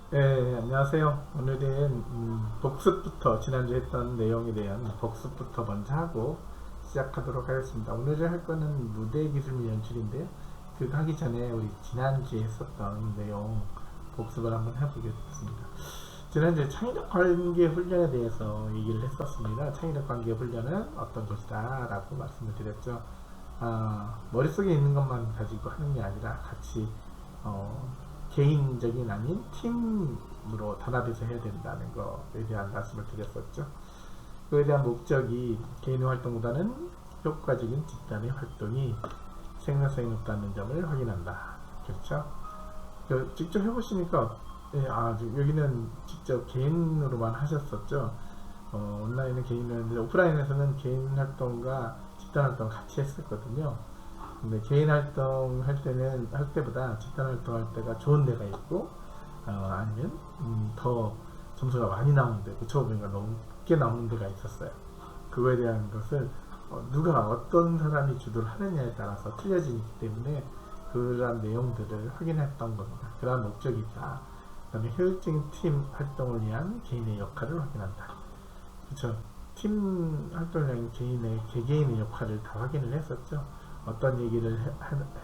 네, 안녕하세요. 오늘은 복습부터 지난주에 했던 내용에 대한 복습부터 먼저 하고 시작하도록 하겠습니다. 오늘 할 거는 무대 기술 및 연출인데요. 그거 하기 전에 우리 지난주에 했었던 내용 복습을 한번 해보겠습니다. 지난주에 창의력 관계 훈련에 대해서 얘기를 했었습니다. 창의력 관계 훈련은 어떤 것이다 라고 말씀을 드렸죠. 머릿속에 있는 것만 가지고 하는 게 아니라 같이 개인적인 아닌 팀으로 단합해서 해야 된다는 것에 대한 말씀을 드렸었죠. 그에 대한 목적이 개인의 활동보다는 효과적인 집단의 활동이 생산성이 높다는 점을 확인한다. 그렇죠? 직접 해보시니까 여기는 직접 개인으로만 하셨었죠. 온라인은 개인으로 했는데 오프라인에서는 개인 활동과 집단 활동 같이 했었거든요. 근데 개인 활동 할 때보다 집단 활동 할 때가 좋은 데가 있고 아니면 더 점수가 많이 나오는데 9,500가 넘게 나오는 데가 있었어요. 그거에 대한 것을 누가 어떤 사람이 주도를 하느냐에 따라서 틀려지기 때문에 그러한 내용들을 확인했던 겁니다. 그러한 목적이다. 그 다음에 효율적인 팀 활동을 위한 개인의 역할을 확인한다. 그렇죠. 팀 활동을 위한 개개인의 역할을 다 확인을 했었죠. 어떤 얘기를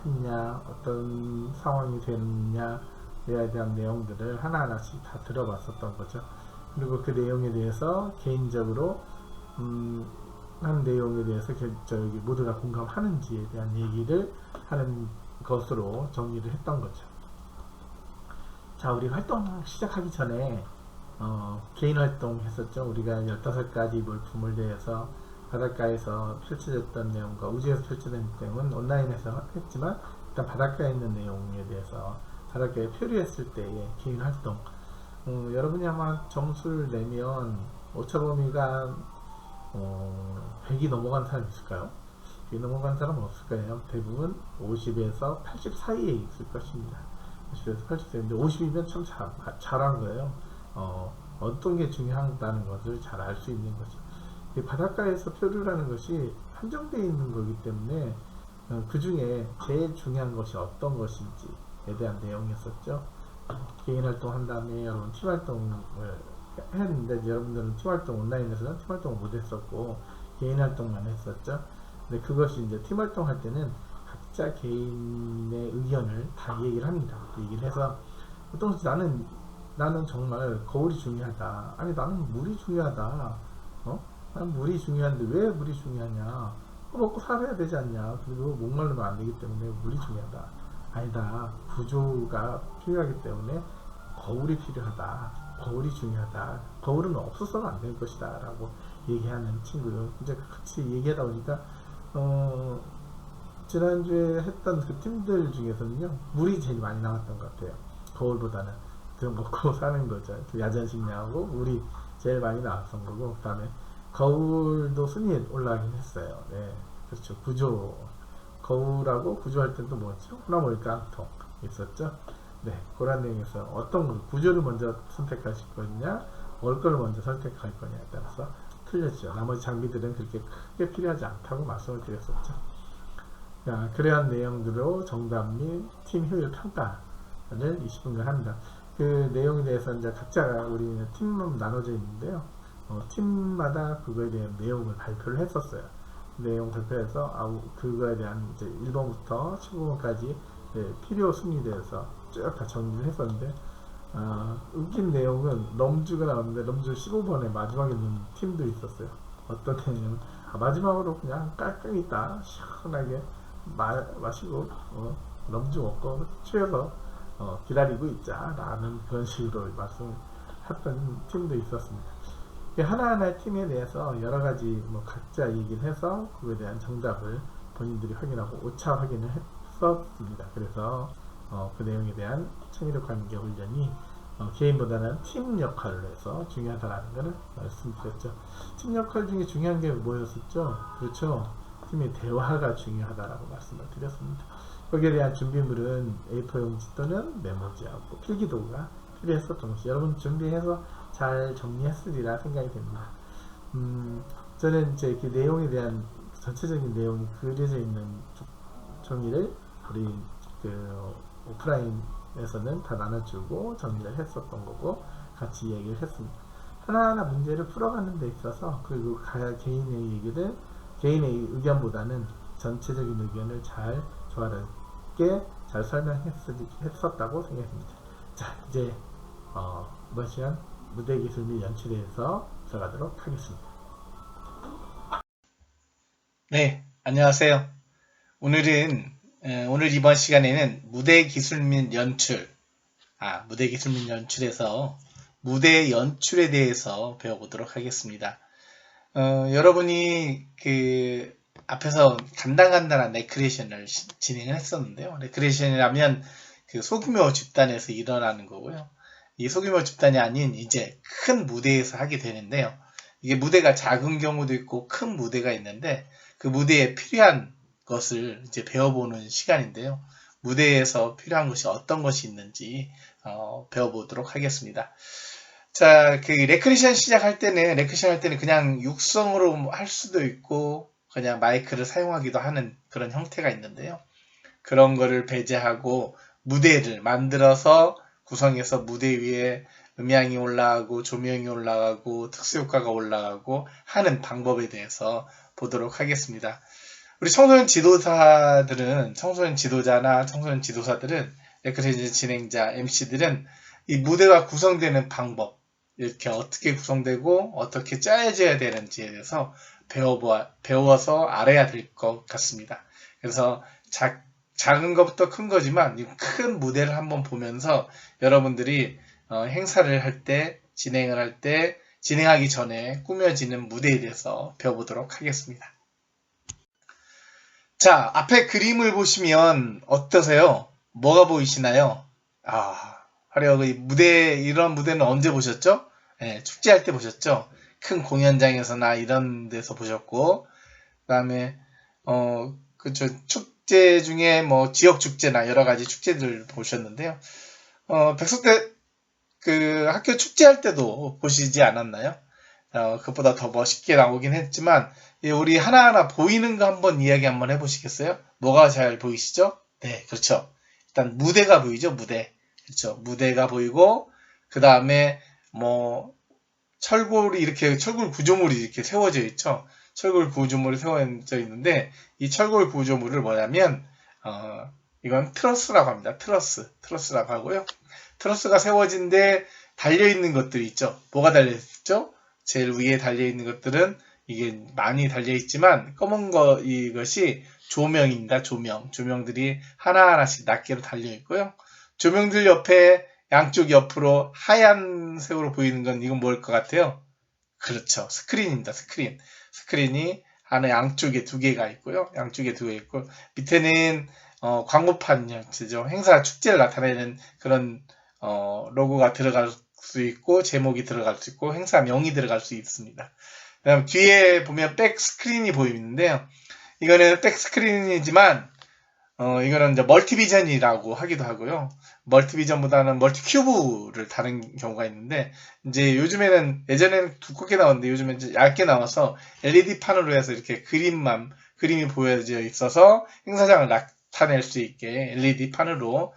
했냐, 어떤 상황이 됐냐에 대한 내용들을 하나하나씩 다 들어봤었던 거죠. 그리고 그 내용에 대해서 개인적으로 한 내용에 대해서 저기 모두가 공감하는지에 대한 얘기를 하는 것으로 정리를 했던 거죠. 자, 우리 활동 시작하기 전에 개인 활동 했었죠. 우리가 15가지 물품을 대해서 바닷가에서 펼쳐졌던 내용과 우주에서 펼쳐진 내용은 온라인에서 했지만 일단 바닷가에 있는 내용에 대해서 바닷가에 표류했을 때의 개인 활동 여러분이 아마 점수를 내면 오차범위가 100이 넘어간 사람 있을까요? 100이 넘어간 사람은 없을 거예요. 대부분 50에서 80 사이에 있을 것입니다. 50에서 80 사이인데 50이면 참 잘한 거예요. 어떤 게 중요하다는 것을 잘 알 수 있는 거죠. 바닷가에서 표류라는 것이 한정되어 있는 거기 때문에 그 중에 제일 중요한 것이 어떤 것인지에 대한 내용이었었죠. 개인 활동 한 다음에 여러분 팀 활동을 했는데 여러분들은 팀 활동 온라인에서는 팀 활동을 못 했었고 개인 활동만 했었죠. 근데 그것이 이제 팀 활동 할 때는 각자 개인의 의견을 다 얘기를 합니다. 얘기를 해서 보통 나는 정말 거울이 중요하다. 아니 나는 물이 중요하다. 난 물이 중요한데 왜 물이 중요하냐? 먹고 살아야 되지 않냐? 그리고 목마르면 안 되기 때문에 물이 중요하다. 아니다. 구조가 필요하기 때문에 거울이 필요하다. 거울이 중요하다. 거울은 없어서는 안 될 것이다. 라고 얘기하는 친구요. 이제 같이 얘기하다 보니까, 지난주에 했던 그 팀들 중에서는요, 물이 제일 많이 나왔던 것 같아요. 거울보다는. 그 먹고 사는 거죠. 그 야전식량하고 물이 제일 많이 나왔던 거고, 그 다음에 거울도 순위에 올라가긴 했어요. 네, 그렇죠. 거울하고 구조할 때는 또 뭐였죠? 호나물 깡통 있었죠. 네, 그런 내용에서 어떤 구조를 먼저 선택하실 거냐, 먹을 걸 먼저 선택할 거냐에 따라서 틀렸죠. 나머지 장비들은 그렇게 크게 필요하지 않다고 말씀을 드렸었죠. 자, 그러한 내용들로 정답 및 팀 효율 평가를 20분간 합니다. 그 내용에 대해서 이제 각자 우리는 팀으로 나눠져 있는데요. 팀마다 그거에 대한 내용을 발표를 했었어요. 내용 발표해서 그거에 대한 이제 1번부터 15번까지 필요 순위에 대해서 쭉 다 정리를 했었는데 웃긴 내용은 럼주가 나왔는데 럼주 15번에 마지막에 있는 팀도 있었어요. 어떤 애는 마지막으로 그냥 깔끔히 딱 시원하게 마시고 럼주 먹고 취해서 기다리고 있자 라는 그런 식으로 말씀을 했던 팀도 있었습니다. 하나하나의 팀에 대해서 여러가지 각자 얘기를 해서 그에 대한 정답을 본인들이 확인하고 오차 확인을 했었습니다. 그래서 그 내용에 대한 창의력 관계 훈련이 개인보다는 팀 역할을 해서 중요하다라는 것을 말씀드렸죠. 팀 역할 중에 중요한 게 뭐였었죠? 그렇죠. 팀의 대화가 중요하다라고 말씀을 드렸습니다. 거기에 대한 준비물은 A4 용지 또는 메모지하고 필기도구가 필요했었던 것이 여러분 준비해서 잘 정리했으리라 생각이 됩니다. 저는 이제 그 내용에 대한 전체적인 내용이 그려져 있는 종이를 우리 그 오프라인 에서는 다 나눠주고 정리를 했었던 거고 같이 얘기를 했습니다. 하나하나 문제를 풀어가는 데 있어서 그리고 개인의 얘기를 개인의 의견보다는 전체적인 의견을 잘 조화롭게 잘 설명했었다고 생각합니다. 자, 이제 이번 시간 무대 기술 및 연출에 대해서 들어가도록 하겠습니다. 네, 안녕하세요. 오늘 이번 시간에는 무대 기술 및 무대 기술 및 연출에서 무대 연출에 대해서 배워보도록 하겠습니다. 여러분이 앞에서 간단한 레크레이션을 진행을 했었는데요. 레크레이션이라면 소규모 집단에서 일어나는 거고요. 이 소규모 집단이 아닌 이제 큰 무대에서 하게 되는데요. 이게 무대가 작은 경우도 있고 큰 무대가 있는데 그 무대에 필요한 것을 이제 배워보는 시간인데요. 무대에서 필요한 것이 어떤 것이 있는지 배워보도록 하겠습니다. 자, 레크레이션 할 때는 그냥 육성으로 할 수도 있고 그냥 마이크를 사용하기도 하는 그런 형태가 있는데요. 그런 거를 배제하고 무대를 만들어서 구성해서 무대 위에 음향이 올라가고 조명이 올라가고 특수효과가 올라가고 하는 방법에 대해서 보도록 하겠습니다. 우리 청소년 지도자나 청소년 지도사들은 레크레이션 진행자, MC들은 이 무대가 구성되는 방법, 이렇게 어떻게 구성되고 어떻게 짜여져야 되는지에 대해서 배워서 알아야 될 것 같습니다. 그래서 작은 것부터 큰 거지만 큰 무대를 한번 보면서 여러분들이 행사를 할 때, 진행을 할 때, 진행하기 전에 꾸며지는 무대에 대해서 배워보도록 하겠습니다. 자, 앞에 그림을 보시면 어떠세요? 뭐가 보이시나요? 화려하고 이런 무대는 언제 보셨죠? 네, 축제할 때 보셨죠? 큰 공연장에서나 이런 데서 보셨고, 그 다음에, 그쵸, 축제 중에 지역 축제나 여러 가지 축제들 보셨는데요. 백석 때, 학교 축제할 때도 보시지 않았나요? 그것보다 더 멋있게 나오긴 했지만, 우리 하나하나 보이는 거 한번 이야기 한번 해보시겠어요? 뭐가 잘 보이시죠? 네, 그렇죠. 일단 무대가 보이죠, 무대. 그렇죠. 무대가 보이고, 그 다음에, 철골 구조물이 이렇게 세워져 있죠. 철골 구조물이 세워져 있는데, 이 철골 구조물을 뭐냐면, 이건 트러스라고 합니다. 트러스라고 하고요. 트러스가 세워진데 달려있는 것들이 있죠. 뭐가 달려있죠? 제일 위에 달려있는 것들은 이게 많이 달려있지만 이것이 조명입니다. 조명들이 하나하나씩 낱개로 달려있고요. 조명들 옆에 양쪽 옆으로 하얀색으로 보이는 건 이건 뭘 것 같아요? 그렇죠. 스크린입니다. 스크린이 안에 양쪽에 두 개가 있고요. 밑에는 광고판 형태죠. 행사 축제를 나타내는 그런 로고가 들어갈 수 있고 제목이 들어갈 수 있고 행사명이 들어갈 수 있습니다. 그다음 뒤에 보면 백 스크린이 보이는데요. 이거는 백 스크린이지만 이거는 이제 멀티비전이라고 하기도 하고요. 멀티비전보다는 멀티큐브를 다른 경우가 있는데 이제 예전에는 두껍게 나왔는데 요즘엔 이제 얇게 나와서 LED 판으로 해서 이렇게 그림이 보여져 있어서 행사장을 나타낼 수 있게 LED 판으로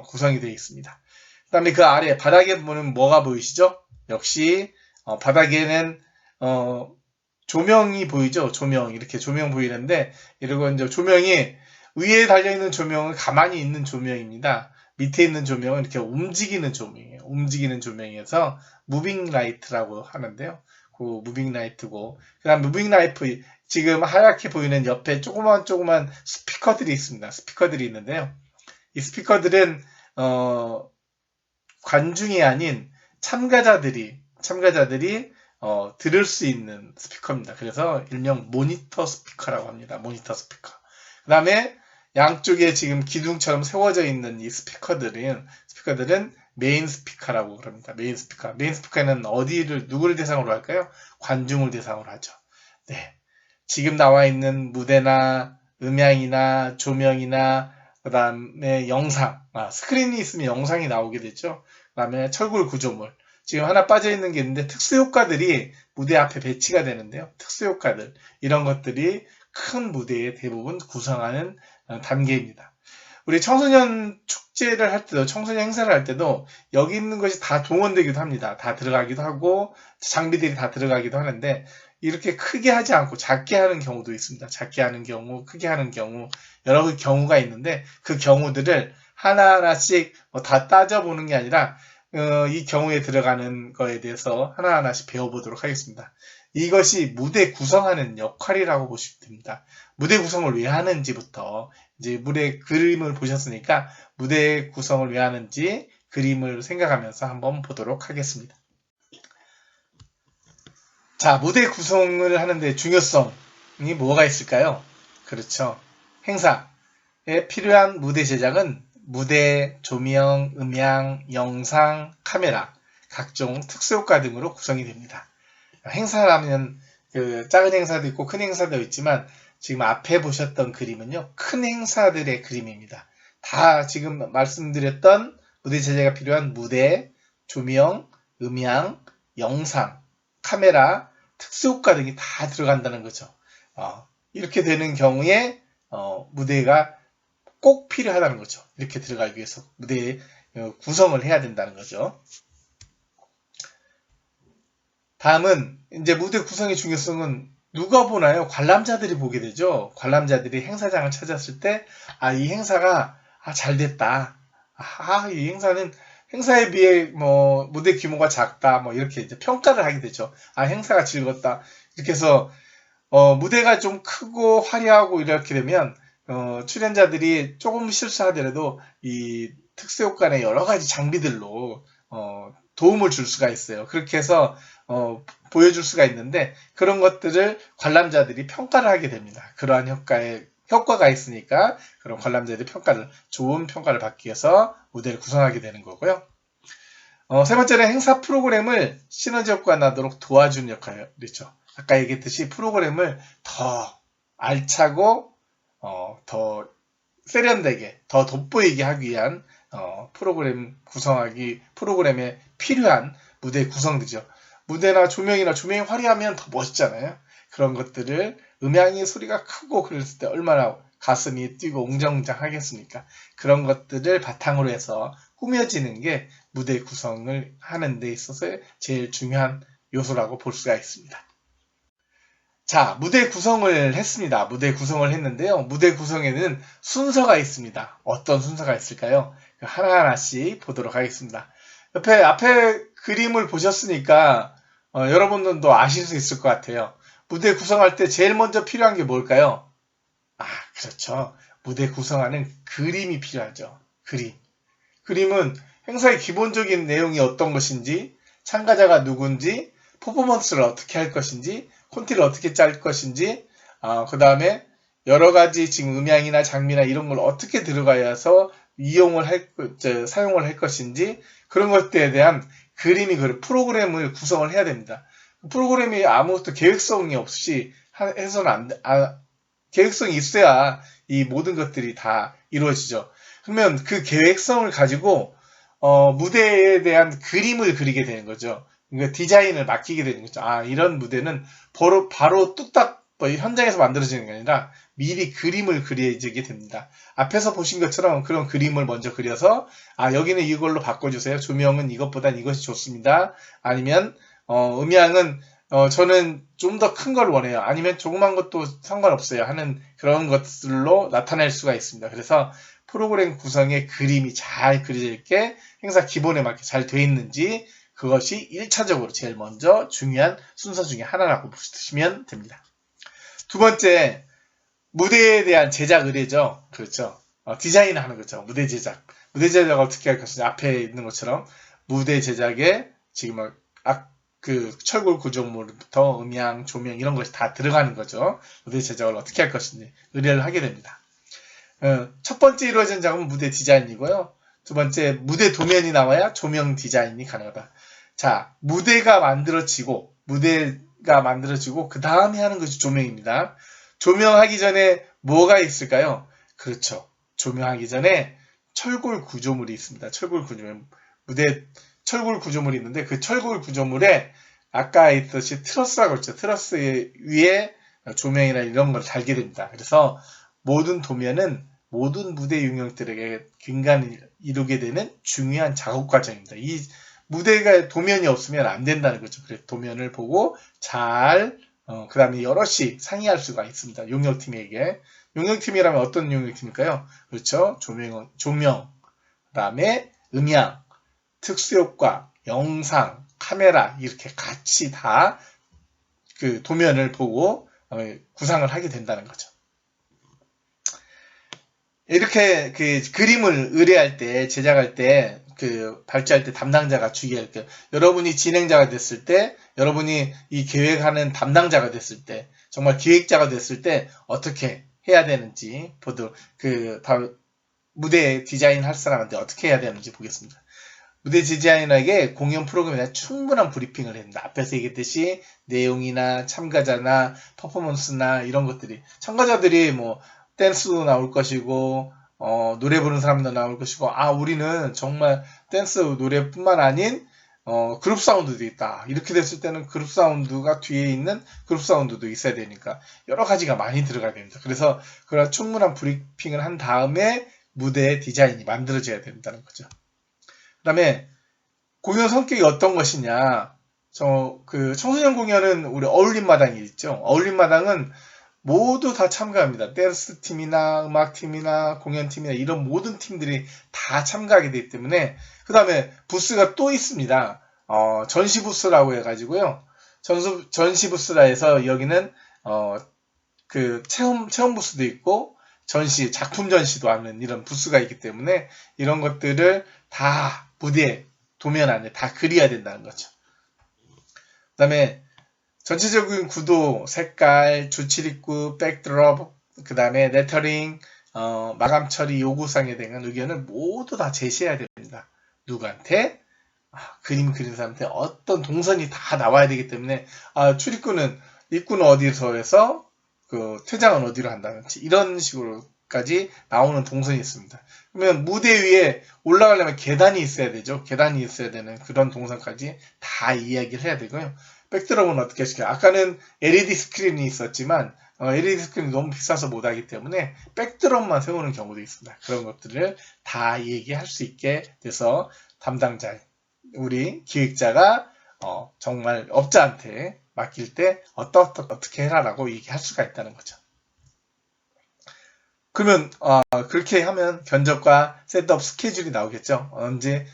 구성이 되어 있습니다. 그다음에 그 아래 바닥에 보면 뭐가 보이시죠? 역시 바닥에는 조명이 보이죠? 이렇게 조명 보이는데 이러고 이제 조명이 위에 달려있는 조명은 가만히 있는 조명입니다. 밑에 있는 조명은 이렇게 움직이는 조명이에요. 움직이는 조명에서 무빙 라이트라고 하는데요. 그 무빙 라이트고 그 다음 무빙 라이트 지금 하얗게 보이는 옆에 조그만 스피커들이 있습니다. 스피커들이 있는데요. 이 스피커들은 관중이 아닌 참가자들이 들을 수 있는 스피커입니다. 그래서 일명 모니터 스피커라고 합니다. 모니터 스피커. 그 다음에 양쪽에 지금 기둥처럼 세워져 있는 이 스피커들은 메인 스피커라고 그럽니다. 메인 스피커는 누구를 대상으로 할까요? 관중을 대상으로 하죠. 네. 지금 나와 있는 무대나 음향이나 조명이나 그 다음에 영상, 스크린이 있으면 영상이 나오게 되죠. 그 다음에 철골 구조물. 지금 하나 빠져있는 게 있는데 특수효과들이 무대 앞에 배치가 되는데요. 특수효과들. 이런 것들이 큰 무대의 대부분 구성하는 단계입니다. 우리 청소년 축제를 할 때도 청소년 행사를 할 때도 여기 있는 것이 다 동원되기도 합니다. 다 들어가기도 하고 장비들이 다 들어가기도 하는데 이렇게 크게 하지 않고 작게 하는 경우도 있습니다. 작게 하는 경우, 크게 하는 경우 여러 경우가 있는데 그 경우들을 하나하나씩 다 따져보는 게 아니라 이 경우에 들어가는 거에 대해서 하나하나씩 배워보도록 하겠습니다. 이것이 무대 구성하는 역할이라고 보시면 됩니다. 무대 구성을 왜 하는지부터 이제 무대 그림을 보셨으니까 무대 구성을 왜 하는지 그림을 생각하면서 한번 보도록 하겠습니다. 자, 무대 구성을 하는데 중요성이 뭐가 있을까요? 그렇죠. 행사에 필요한 무대 제작은 무대, 조명, 음향, 영상, 카메라, 각종 특수효과 등으로 구성이 됩니다. 행사라면 작은 행사도 있고 큰 행사도 있지만 지금 앞에 보셨던 그림은요, 큰 행사들의 그림입니다. 다 지금 말씀드렸던 무대 제작에 필요한 무대, 조명, 음향, 영상, 카메라, 특수효과 등이 다 들어간다는 거죠. 이렇게 되는 경우에 무대가 꼭 필요하다는 거죠. 이렇게 들어가기 위해서 무대에 구성을 해야 된다는 거죠. 다음은 이제 무대 구성의 중요성은 누가 보나요? 관람자들이 보게 되죠. 관람자들이 행사장을 찾았을 때, 이 행사가 잘 됐다. 이 행사는 행사에 비해 무대 규모가 작다. 이렇게 이제 평가를 하게 되죠. 행사가 즐겁다. 이렇게 해서 무대가 좀 크고 화려하고 이렇게 되면 출연자들이 조금 실수하더라도 이 특수효과의 여러 가지 장비들로 도움을 줄 수가 있어요. 그렇게 해서 보여줄 수가 있는데 그런 것들을 관람자들이 평가를 하게 됩니다. 그러한 효과가 있으니까 그런 관람자들이 좋은 평가를 받기 위해서 무대를 구성하게 되는 거고요. 세 번째는 행사 프로그램을 시너지 효과가 나도록 도와주는 역할이죠. 아까 얘기했듯이 프로그램을 더 알차고 더 세련되게 더 돋보이게 하기 위한 프로그램에 필요한 무대 구성들이죠. 무대나 조명이 화려하면 더 멋있잖아요. 그런 것들을 음향이 소리가 크고 그랬을 때 얼마나 가슴이 뛰고 웅장웅장 하겠습니까? 그런 것들을 바탕으로 해서 꾸며지는 게 무대 구성을 하는 데 있어서 제일 중요한 요소라고 볼 수가 있습니다. 자, 무대 구성을 했습니다. 무대 구성을 했는데요. 무대 구성에는 순서가 있습니다. 어떤 순서가 있을까요? 하나하나씩 보도록 하겠습니다. 앞에 그림을 보셨으니까 여러분들도 아실 수 있을 것 같아요. 무대 구성할 때 제일 먼저 필요한 게 뭘까요? 그렇죠. 무대 구성하는 그림이 필요하죠. 그림은 행사의 기본적인 내용이 어떤 것인지, 참가자가 누군지, 퍼포먼스를 어떻게 할 것인지, 콘티를 어떻게 짤 것인지, 그 다음에 여러 가지 지금 음향이나 장미나 이런 걸 어떻게 들어가야서 사용을 할 것인지, 그런 것들에 대한 프로그램을 구성을 해야 됩니다. 프로그램이 아무것도 계획성이 없이 해서는 계획성이 있어야 이 모든 것들이 다 이루어지죠. 그러면 그 계획성을 가지고 무대에 대한 그림을 그리게 되는 거죠. 그러니까 디자인을 맡기게 되는 거죠. 이런 무대는 바로 뚝딱 현장에서 만들어지는 게 아니라 미리 그림을 그려지게 됩니다. 앞에서 보신 것처럼 그런 그림을 먼저 그려서 여기는 이걸로 바꿔주세요. 조명은 이것보단 이것이 좋습니다. 아니면 음향은 저는 좀 더 큰 걸 원해요. 아니면 조그만 것도 상관없어요. 하는 그런 것들로 나타낼 수가 있습니다. 그래서 프로그램 구성에 그림이 잘 그려져 있게 행사 기본에 맞게 잘 되어 있는지 그것이 1차적으로 제일 먼저 중요한 순서 중에 하나라고 보시면 됩니다. 두 번째, 무대에 대한 제작 의뢰죠. 그렇죠. 디자인하는 거죠. 무대 제작. 무대 제작을 어떻게 할 것인지 앞에 있는 것처럼 무대 제작에 지금 철골 구조물부터 음향, 조명 이런 것이 다 들어가는 거죠. 무대 제작을 어떻게 할 것인지 의뢰를 하게 됩니다. 첫 번째 이루어진 작업은 무대 디자인이고요. 두 번째, 무대 도면이 나와야 조명 디자인이 가능하다. 자, 무대가 만들어지고 그 다음에 하는 것이 조명입니다. 조명하기 전에 뭐가 있을까요? 그렇죠. 조명하기 전에 철골 구조물이 있습니다. 철골 구조물이 있는데 그 철골 구조물에 아까 있듯이 트러스라고 했죠. 트러스 위에 조명이나 이런 걸 달게 됩니다. 그래서 모든 도면은 모든 무대 용역들에게 근간을 이루게 되는 중요한 작업 과정입니다. 이 무대가 도면이 없으면 안 된다는 거죠. 그래서 도면을 보고 잘 그 다음에 여럿이 상의할 수가 있습니다. 용역팀에게. 용역팀이라면 어떤 용역팀일까요? 그렇죠. 조명, 그 다음에 음향, 특수효과, 영상, 카메라 이렇게 같이 다 그 도면을 보고 구상을 하게 된다는 거죠. 이렇게 그 그림을 의뢰할 때, 제작할 때, 그 발주할 때 담당자가 주의할 때, 여러분이 진행자가 됐을 때, 여러분이 이 계획하는 담당자가 됐을 때, 정말 기획자가 됐을 때 어떻게 해야 되는지 무대 디자인 할 사람한테 어떻게 해야 되는지 보겠습니다. 무대 디자이너에게 공연 프로그램에 충분한 브리핑을 해야 됩니다. 앞에서 얘기했듯이 내용이나 참가자나 퍼포먼스나 이런 것들이, 참가자들이 뭐 댄스도 나올 것이고 노래 부르는 사람도 나올 것이고, 우리는 정말 댄스 노래뿐만 아닌 그룹 사운드도 있다. 이렇게 됐을 때는 그룹 사운드가 뒤에 있는 그룹 사운드도 있어야 되니까 여러 가지가 많이 들어가야 됩니다. 그래서 그런 충분한 브리핑을 한 다음에 무대 디자인이 만들어져야 된다는 거죠. 그 다음에 공연 성격이 어떤 것이냐. 청소년 공연은 우리 어울림마당이 있죠. 어울림마당은 모두 다 참가합니다. 댄스 팀이나 음악 팀이나 공연 팀이나 이런 모든 팀들이 다 참가하게 되기 때문에, 그 다음에 부스가 또 있습니다. 전시 부스라고 해가지고요. 전시 부스라 해서 여기는 그 체험 부스도 있고 작품 전시도 하는 이런 부스가 있기 때문에 이런 것들을 다 무대 도면 안에 다 그려야 된다는 거죠. 그 다음에 전체적인 구도, 색깔, 주치립구, 백드롭, 그 다음에 레터링, 마감 처리 요구사항에 대한 의견을 모두 다 제시해야 됩니다. 누구한테? 그림 그리는 사람한테 어떤 동선이 다 나와야 되기 때문에, 입구는 어디서 해서, 퇴장은 어디로 한다든지, 이런 식으로까지 나오는 동선이 있습니다. 그러면 무대 위에 올라가려면 계단이 있어야 되죠. 계단이 있어야 되는 그런 동선까지 다 이야기를 해야 되고요. 백드롭은 어떻게 하실까요? 아까는 LED 스크린이 있었지만 LED 스크린이 너무 비싸서 못하기 때문에 백드롭만 세우는 경우도 있습니다. 그런 것들을 다 얘기할 수 있게 돼서 담당자, 우리 기획자가 정말 업자한테 맡길 때 어떻게 해라라고 얘기할 수가 있다는 거죠. 그러면 그렇게 하면 견적과 셋업 스케줄이 나오겠죠. 언제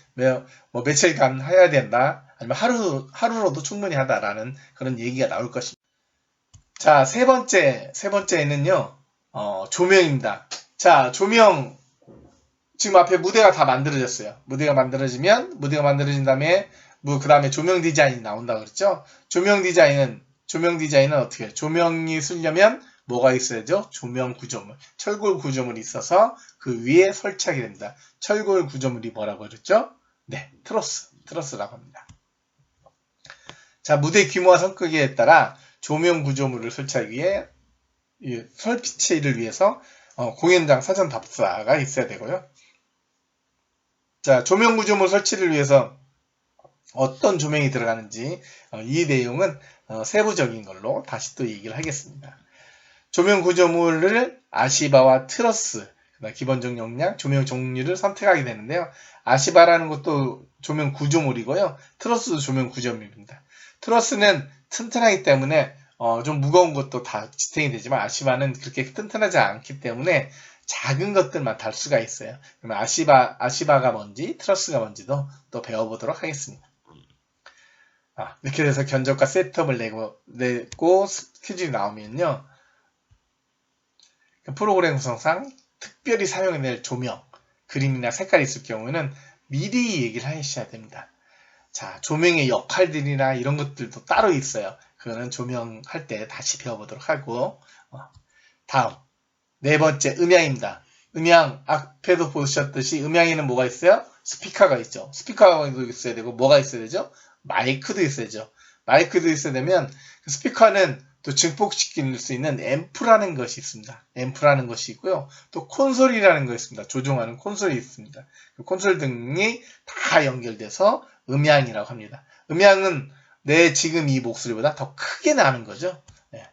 며칠간 해야 된다, 아니면 하루로도 충분히 하다라는 그런 얘기가 나올 것입니다. 자, 세 번째는요, 조명입니다. 자, 조명, 지금 앞에 무대가 다 만들어졌어요. 무대가 만들어진 다음에 그 다음에 조명 디자인이 나온다 그랬죠. 조명 디자인은 어떻게 해요? 조명이 쓰려면 뭐가 있어야죠? 조명 구조물, 철골 구조물이 있어서 그 위에 설치하게 됩니다. 철골 구조물이 뭐라고 그랬죠? 네, 트러스라고 합니다. 자, 무대 규모와 성격에 따라 조명 구조물을 설치하기 위해 설치를 위해서 공연장 사전 답사가 있어야 되고요. 자, 조명 구조물 설치를 위해서 어떤 조명이 들어가는지 이 내용은 세부적인 걸로 다시 또 얘기를 하겠습니다. 조명 구조물을 아시바와 트러스, 기본적 용량, 조명 종류를 선택하게 되는데요. 아시바라는 것도 조명 구조물이고요. 트러스도 조명 구조물입니다. 트러스는 튼튼하기 때문에 좀 무거운 것도 다 지탱이 되지만 아시바는 그렇게 튼튼하지 않기 때문에 작은 것들만 달 수가 있어요. 그러면 아시바가 뭔지 트러스가 뭔지도 또 배워보도록 하겠습니다. 이렇게 돼서 견적과 셋업을 내고 스케줄이 나오면요. 프로그램 구성상 특별히 사용해낼 조명, 그림이나 색깔이 있을 경우에는 미리 얘기를 하셔야 됩니다. 자, 조명의 역할들이나 이런 것들도 따로 있어요. 그거는 조명할 때 다시 배워보도록 하고, 다음 네 번째, 음향입니다. 음향, 앞에도 보셨듯이 음향에는 뭐가 있어요? 스피커가 있죠. 스피커가 있어야 되고, 뭐가 있어야 되죠? 마이크도 있어야죠. 마이크도 있어야 되면 그 스피커는 또 증폭시킬 수 있는 앰프라는 것이 있습니다. 앰프라는 것이 있고요. 또 콘솔이라는 것이 있습니다. 조종하는 콘솔이 있습니다. 그 콘솔 등이 다 연결돼서 음향이라고 합니다. 음향은 내 지금 이 목소리보다 더 크게 나는 거죠. 네.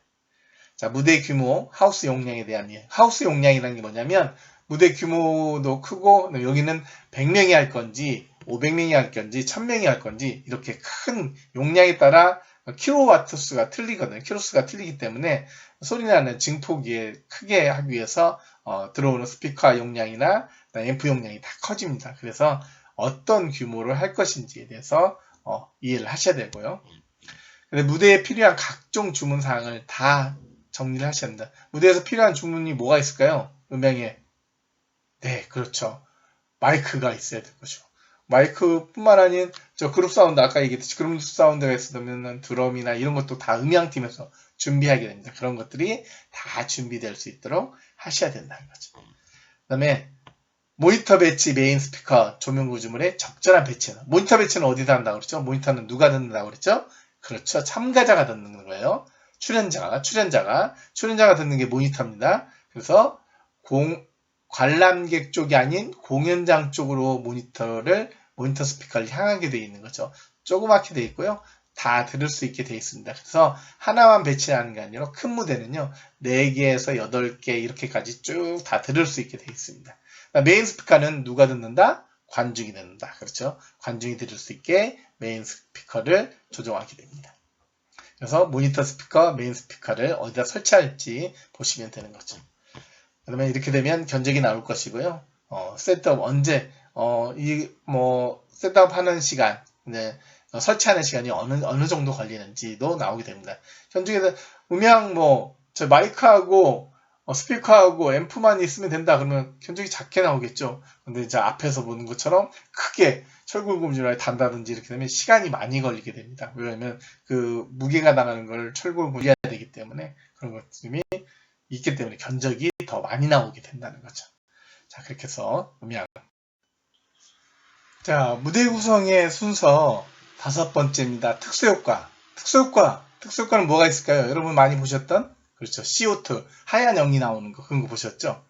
자, 무대 규모, 하우스 용량에 대한 하우스 용량이라는 게 뭐냐면 무대 규모도 크고 여기는 100명이 할 건지 500명이 할 건지 1000명이 할 건지 이렇게 큰 용량에 따라 킬로와트 수가 틀리거든요. 킬로수가 틀리기 때문에 소리나는 증폭이 크게 하기 위해서 들어오는 스피커 용량이나 앰프 용량이 다 커집니다. 그래서 어떤 규모를 할 것인지에 대해서 이해를 하셔야 되고요. 무대에 필요한 각종 주문 사항을 다 정리를 하셔야 합니다. 무대에서 필요한 주문이 뭐가 있을까요? 음향에. 네, 그렇죠. 마이크가 있어야 될 거죠. 마이크뿐만 아닌 저 그룹 사운드, 아까 얘기했듯이 그룹 사운드가 있으면 드럼이나 이런 것도 다 음향팀에서 준비하게 됩니다. 그런 것들이 다 준비될 수 있도록 하셔야 된다는 거죠. 그 다음에 모니터 배치, 메인 스피커, 조명 구조물의 적절한 배치는, 모니터 배치는 어디다 한다고 그랬죠? 모니터는 누가 듣는다고 그랬죠? 그렇죠. 참가자가 듣는 거예요. 출연자가 듣는 게 모니터입니다. 그래서 관람객 쪽이 아닌 공연장 쪽으로 모니터 스피커를 향하게 되어 있는 거죠. 조그맣게 되어 있고요. 다 들을 수 있게 되어 있습니다. 그래서 하나만 배치하는 게 아니라 큰 무대는요, 4개에서 8개 이렇게까지 쭉 다 들을 수 있게 되어 있습니다. 메인 스피커는 누가 듣는다? 관중이 듣는다. 그렇죠? 관중이 들을 수 있게 메인 스피커를 조정하게 됩니다. 그래서 모니터 스피커, 메인 스피커를 어디다 설치할지 보시면 되는 거죠. 그러면 이렇게 되면 견적이 나올 것이고요. 셋업 언제, 셋업 하는 시간, 네, 설치하는 시간이 어느 정도 걸리는지도 나오게 됩니다. 견적에는 음향 저 마이크하고 스피커하고 앰프만 있으면 된다 그러면 견적이 작게 나오겠죠. 근데 이제 앞에서 보는 것처럼 크게 철골구조물을 단다든지 이렇게 되면 시간이 많이 걸리게 됩니다. 왜냐하면 그 무게가 나가는 걸 철골구조물이 해야 되기 때문에 그런 것들이 있기 때문에 견적이 더 많이 나오게 된다는 거죠. 자, 그렇게 해서 음향. 자, 무대 구성의 순서 5번째입니다. 특수효과. 특수효과는 뭐가 있을까요? 여러분 많이 보셨던? 그렇죠. CO2, 하얀 영이 나오는 거, 그런 거 보셨죠?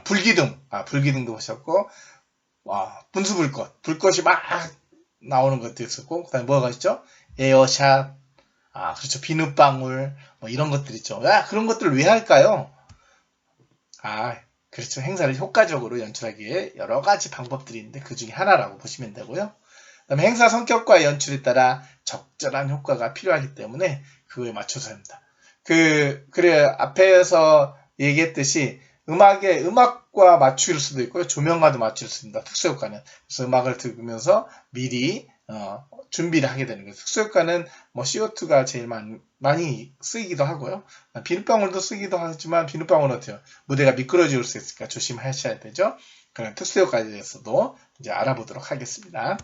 불기둥도 보셨고, 불꽃이 막 나오는 것도 있었고, 그 다음에 뭐가 있죠? 에어샷, 그렇죠. 비눗방울, 이런 것들 있죠. 그런 것들을 왜 할까요? 그렇죠. 행사를 효과적으로 연출하기에 여러 가지 방법들이 있는데 그 중에 하나라고 보시면 되고요. 그 다음에 행사 성격과 연출에 따라 적절한 효과가 필요하기 때문에 그거에 맞춰서 합니다. 그래, 앞에서 얘기했듯이 음악과 맞출 수도 있고요. 조명과도 맞출 수 있습니다. 특수효과는. 그래서 음악을 들으면서 미리, 준비를 하게 되는 거예요. 특수효과는 CO2가 제일 많이 쓰이기도 하고요. 비눗방울도 쓰기도 하지만 비눗방울은 어때요? 무대가 미끄러질 수 있으니까 조심하셔야 되죠. 그런 특수효과에 대해서도 이제 알아보도록 하겠습니다.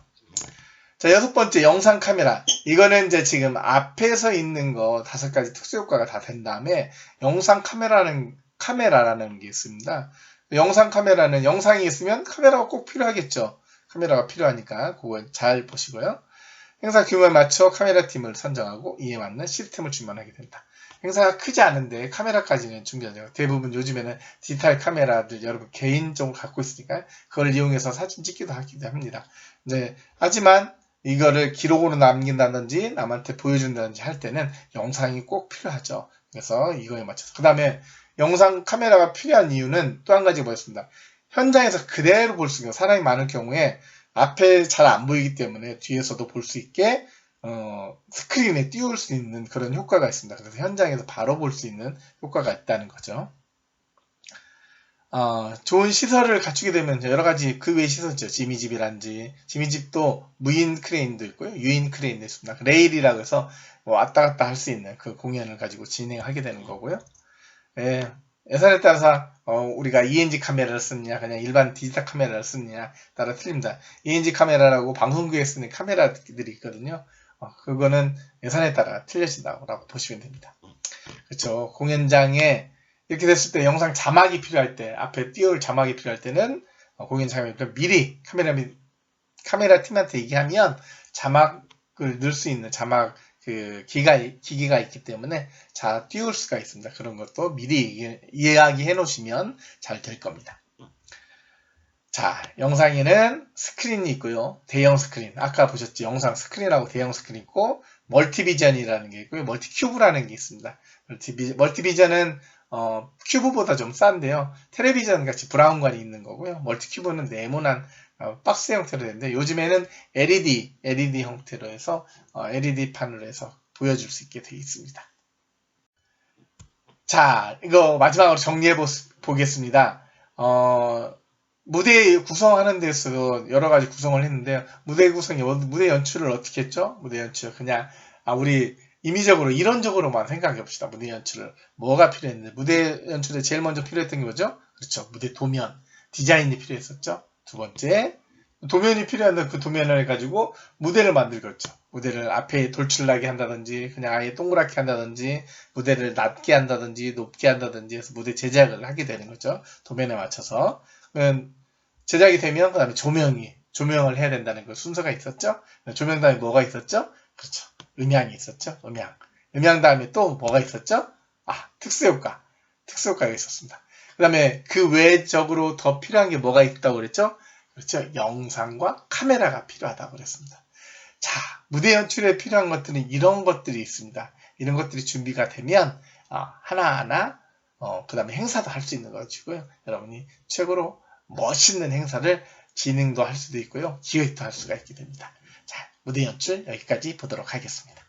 자, 6번째 영상 카메라. 이거는 이제 지금 앞에서 있는 거 5가지 특수효과가 다 된 다음에 영상 카메라라는 게 있습니다. 영상 카메라는 영상이 있으면 카메라가 꼭 필요하겠죠. 카메라가 필요하니까 그걸 잘 보시고요. 행사 규모에 맞춰 카메라 팀을 선정하고 이에 맞는 시스템을 주문하게 된다. 행사가 크지 않은데 카메라까지는 준비하죠. 대부분 요즘에는 디지털 카메라들 여러분 개인적으로 갖고 있으니까 그걸 이용해서 사진 찍기도 하기도 합니다. 하지만 이거를 기록으로 남긴다든지 남한테 보여준다든지 할 때는 영상이 꼭 필요하죠. 그래서 이거에 맞춰서. 그 다음에 영상 카메라가 필요한 이유는 또 한 가지 뭐였습니다. 현장에서 그대로 볼 수 있는, 사람이 많을 경우에 앞에 잘 안 보이기 때문에 뒤에서도 볼 수 있게 스크린에 띄울 수 있는 그런 효과가 있습니다. 그래서 현장에서 바로 볼 수 있는 효과가 있다는 거죠. 좋은 시설을 갖추게 되면 여러 가지 그 외의 시설이죠. 지미집이란지, 지미집도 무인 크레인도 있고요. 유인 크레인도 있습니다. 레일이라고 해서 왔다 갔다 할 수 있는 그 공연을 가지고 진행하게 되는 거고요. 예산에 따라서 우리가 ENG 카메라를 쓰느냐 그냥 일반 디지털 카메라를 쓰느냐 따라 틀립니다. ENG 카메라라고 방송국에 쓰는 카메라들이 있거든요. 그거는 예산에 따라 틀려진다고 보시면 됩니다. 그렇죠. 공연장에 이렇게 됐을 때 영상 자막이 필요할 때, 앞에 띄울 자막이 필요할 때는 공연 자막이 필요할 때 미리 카메라 팀한테 얘기하면 자막을 넣을 수 있는 자막 기기가 있기 때문에 띄울 수가 있습니다. 그런 것도 미리 이야기해 놓으시면 잘 될 겁니다. 자, 영상에는 스크린이 있고요. 대형 스크린. 아까 보셨죠? 영상 스크린하고 대형 스크린 있고, 멀티비전이라는 게 있고요. 멀티큐브라는 게 있습니다. 멀티비전은 큐브보다 좀 싼데요. 텔레비전 같이 브라운관이 있는 거고요. 멀티큐브는 네모난 박스 형태로 되는데 요즘에는 LED 형태로 해서 LED 판으로 해서 보여줄 수 있게 되어 있습니다. 자, 이거 마지막으로 정리해 보겠습니다. 무대 구성하는 데서 여러 가지 구성을 했는데요. 무대 연출을 어떻게 했죠? 무대 연출 그냥 우리 임의적으로 이론적으로만 생각해 봅시다. 무대 연출을 뭐가 필요했는데 무대 연출에 제일 먼저 필요했던 게 뭐죠? 그렇죠. 무대 도면 디자인이 필요했었죠. 두 번째 도면이 필요한데 그 도면을 가지고 무대를 만들겠죠. 무대를 앞에 돌출나게 한다든지 그냥 아예 동그랗게 한다든지 무대를 낮게 한다든지 높게 한다든지 해서 무대 제작을 하게 되는 거죠. 도면에 맞춰서. 제작이 되면 그 다음에 조명을 해야 된다는 그 순서가 있었죠. 조명 다음에 뭐가 있었죠? 그렇죠. 음향이 있었죠. 음향 다음에 또 뭐가 있었죠? 특수효과가 있었습니다. 그 다음에 그 외적으로 더 필요한 게 뭐가 있다고 그랬죠? 그렇죠. 영상과 카메라가 필요하다고 그랬습니다. 자, 무대 연출에 필요한 것들은 이런 것들이 있습니다. 이런 것들이 준비가 되면 하나하나 그 다음에 행사도 할 수 있는 것이고요. 여러분이 최고로 멋있는 행사를 진행도 할 수도 있고요. 기획도 할 수가 있게 됩니다. 자, 무대 연출 여기까지 보도록 하겠습니다.